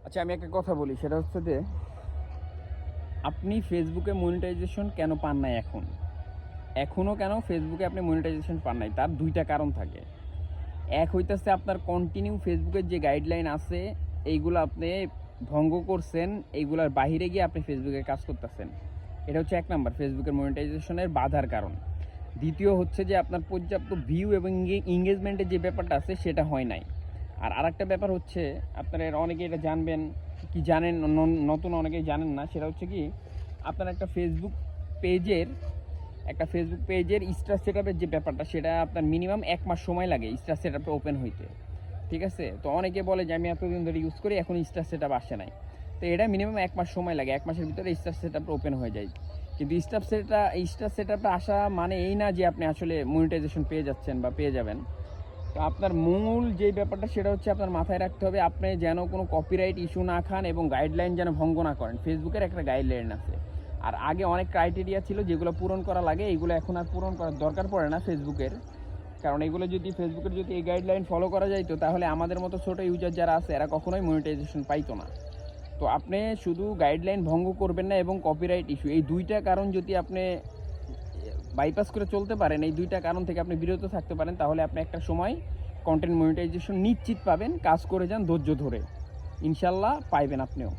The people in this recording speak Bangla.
আচ্ছা, আমি একটা কথা বলি, সেটা হচ্ছে যে আপনি ফেসবুকে মনিটাইজেশন কেন পান নাই এখনও কেন ফেসবুকে আপনি মনিটাইজেশন পান নাই? তার দুইটা কারণ থাকে। এক হইতেছে আপনার কন্টিনিউ ফেসবুকের যে গাইডলাইন আছে এইগুলো আপনি ভঙ্গ করছেন, এইগুলোর বাহিরে গিয়ে আপনি ফেসবুকে কাজ করতেছেন। এটা হচ্ছে 1 নাম্বার ফেসবুকের মনিটাইজেশনের বাধার কারণ। দ্বিতীয় হচ্ছে যে আপনার পর্যাপ্ত ভিউ এবং এঙ্গেজমেন্টের যে ব্যাপারটা আছে সেটা হয় নাই। আর আরেকটা ব্যাপার হচ্ছে, আপনারা অনেকে এটা জানবেন কি জানেন, নতুন অনেকেই জানেন না, সেটা হচ্ছে কি আপনার পেজের একটা ফেসবুক পেজের স্টার সেটআপের যে ব্যাপারটা, সেটা আপনার মিনিমাম 1 মাস সময় লাগে স্টার সেটআপটা ওপেন হইতে। ঠিক আছে? তো অনেকে বলে যে আমি এতদিন ধরে ইউজ করি, এখন স্টার সেটআপ আসে নাই। তো এটা মিনিমাম 1 মাস সময় লাগে, 1 মাসের ভিতরে স্টার সেটআপটা ওপেন হয়ে যায়। কিন্তু স্টার সেটআপটা আসা মানে এই না যে আপনি আসলে মনিটাইজেশন পেয়ে যাচ্ছেন বা পেয়ে যাবেন। তো আপনার মূল যে ব্যাপারটা সেটা হচ্ছে আপনার মাথায় রাখতে হবে আপনি যেন কোনো কপিরাইট ইস্যু না খান এবং গাইডলাইন যেন ভঙ্গ না করেন। ফেসবুকের একটা গাইডলাইন আছে, আর আগে অনেক ক্রাইটেরিয়া ছিল যেগুলো পূরণ করা লাগে, এইগুলো এখন আর পূরণ করার দরকার পড়ে না ফেসবুকের। কারণ এগুলো যদি ফেসবুকের যদি এই গাইডলাইন ফলো করা যাইতো, তাহলে আমাদের মতো ছোটো ইউজার যারা আছে এরা কখনোই মনিটাইজেশন পাইতো না। তো আপনি শুধু গাইডলাইন ভঙ্গ করবেন না এবং কপিরাইট ইস্যু, এই দুইটা কারণ যদি আপনি বাইপাস করে চলতে পারেন, এই দুইটা কারণ থেকে আপনি বিরত থাকতে পারেন, তাহলে আপনি একটা সময় কন্টেন্ট মনিটাইজেশন নিশ্চিত পাবেন। কাজ করে যান ধৈর্য ধরে, ইনশাল্লাহ পাইবেন আপনিও।